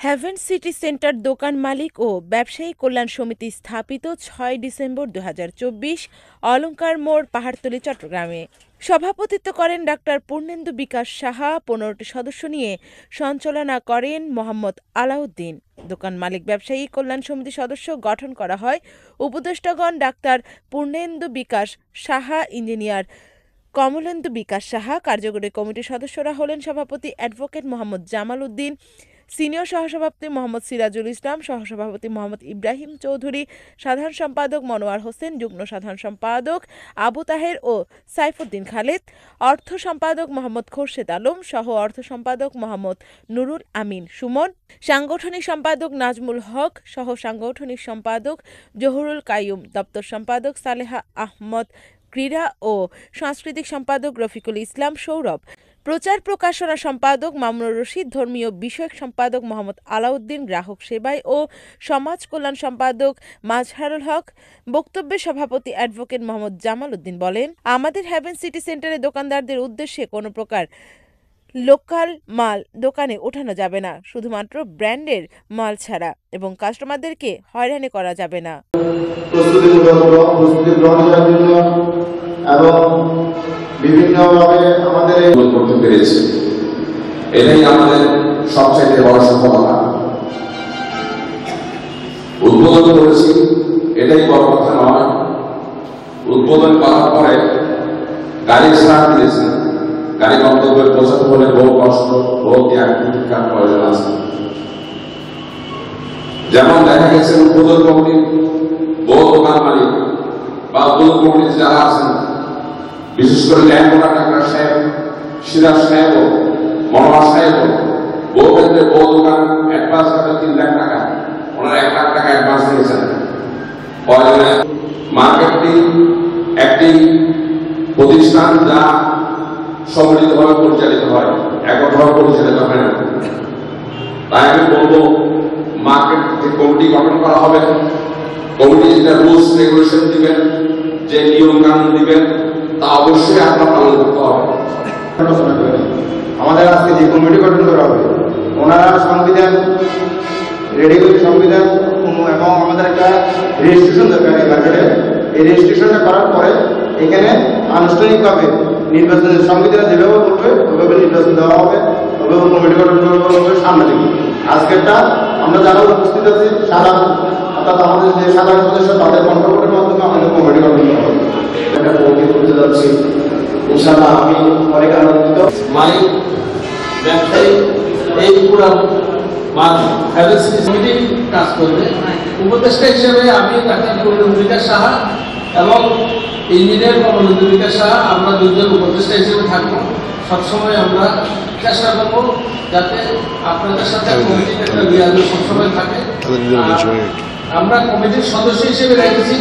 Haven city centre দোকান মালিক ও ব্যবসায়ী কল্যাণ সমিতি স্থাপিত ৬ ডিসেম্বর ২০২৪ অলঙ্কার মোড়, পাহাড়তলী, চট্টগ্রামে। সভাপতিত্ব করেন ডাক্তার পূর্ণেন্দু বিকাশ সাহা। ১৫টি সদস্য নিয়ে সঞ্চালনা করেন মোহাম্মদ আলাউদ্দিন। দোকান মালিক ব্যবসায়ী কল্যাণ সমিতি সদস্য গঠন করা হয় উপদেষ্টাগণ ডাক্তার পূর্ণেন্দু বিকাশ সাহা, ইঞ্জিনিয়ার কমলেন্দু বিকাশ সাহা। কার্যকরী কমিটির সদস্যরা হলেন সভাপতি অ্যাডভোকেট মোহাম্মদ জামাল উদ্দিন, সিনিয়র সহসভাপতি মোহাম্মদ সিরাজুল ইসলাম, সহসভাপতি মোহাম্মদ ইব্রাহিম চৌধুরী, সাধারণ সম্পাদক মনোয়ার হোসেন, যুগ্ম সাধারণ সম্পাদক আবু তাহের ও সাইফুদ্দিন খালেদ, অর্থ সম্পাদক মোহাম্মদ খোরশেদ আলম, সহ অর্থ সম্পাদক মোহাম্মদ নুরুল আমিন সুমন, সাংগঠনিক সম্পাদক নাজমুল হক, সহ সাংগঠনিক সম্পাদক জহুরুল কাইয়ুম, দপ্তর সম্পাদক সালেহা আহমদ, ক্রীড়া ও সাংস্কৃতিক সম্পাদক রফিকুল ইসলাম সৌরভ, প্রচার প্রকাশনা সম্পাদক মামুনুর রশিদ, ধর্মীয় বিষয়ক সম্পাদক মোহাম্মদ আলাউদ্দিন, গ্রাহক সেবায় ও সমাজ কল্যাণ সম্পাদক মাজহারুল হক। বক্তব্যে সভাপতি অ্যাডভোকেট মোহাম্মদ জামাল উদ্দিন বলেন, আমাদের হেভেন সিটি সেন্টারে দোকানদারদের উদ্দেশ্যে কোনো প্রকার লোকাল মাল দোকানে ওঠানো যাবে না, শুধুমাত্র ব্র্যান্ডের মাল ছাড়া, এবং কাস্টমারদেরকে হয়রানি করা যাবে না। এবং বিভিন্নভাবে আমাদের করতে পেরেছি, এটাই আমাদের সবচেয়ে বড় সফলতা। উদ্বোধন করেছি, এটাই বড় কথা নয়। উদ্বোধন করার পরে গাড়ি ছাড় দিয়েছে, গাড়ি গন্তব্যে পৌঁছাতে হলে বহু কষ্ট, বহু ত্যাগ প্রতিজ্ঞার প্রয়োজন আছে। যেমন দেখা গেছে উদ্বোধন কমিটির বহু দোকান মালিক বা উদ্বোধন কমিটির যারা আছেন, বিশেষ করে ল্যান্ডওনার ডাক্তার সাহেব, সিরাজ সাহেব, মনোয়ার সাহেব, বহু ক্ষেত্রে বহু দোকান অ্যাডভান্স কাটে ৩ লাখ টাকা, ওনারা ১ লাখ টাকা অ্যাডভান্স দিয়েছেন। মার্কেটটি একটি প্রতিষ্ঠান যা সম্মিলিতভাবে পরিচালিত হয়, এককভাবে পরিচালিত হয় না। তাই আমি বলবো, মার্কেট যে কমিটি গঠন করা হবে, কমিটি যেটা রুলস রেগুলেশন দিবেন, যে নিয়ম কানুন দিবেন, তা অবশ্যই আপনার পালন করতে হবে। আমাদের আজকে যে কমিটি গঠন করা হবে, ওনারা সংবিধান রেডি করে, সংবিধান এবং আমাদের একটা রেজিস্ট্রেশন দরকার এই মার্কেটে। এই রেজিস্ট্রেশনটা করার পরে এখানে আনুষ্ঠানিকভাবে নির্বাচনের সংবিধান যেভাবে বলবে ওইভাবে নির্বাচন দেওয়া হবে, ওইভাবে কমিটি গঠন করা হবে সামনে থেকে। আজকেরটা আমরা যারা উপস্থিত আছি সাধারণ, অর্থাৎ আমাদের যে সাধারণ সদস্য, তাদের কন্ট্রোলের মাধ্যমে আমাদের কমিটি গঠন করা হবে। একটা কমিটি করতে যাচ্ছি, ইনশাআল্লাহ আমি অনেক আনন্দিত। মালিক ব্যবসায়ী এই পুরো হেভেন সিটি কমিটি কাজ করবে। উপদেষ্টা হিসেবে আমি ডাক্তার পূর্ণেন্দু বিকাশ সাহা এবং ইঞ্জিনিয়ার কমলেন্দু বিকাশ সাহা, আমরা দুজন উপদেষ্টা হিসেবে থাকবো। সবসময় আমরা চেষ্টা করবো যাতে আপনাদের সাথে কমিটির একটা যোগাযোগ সবসময় থাকে। আমরা কমিটির সদস্য হিসেবে রেখেছি।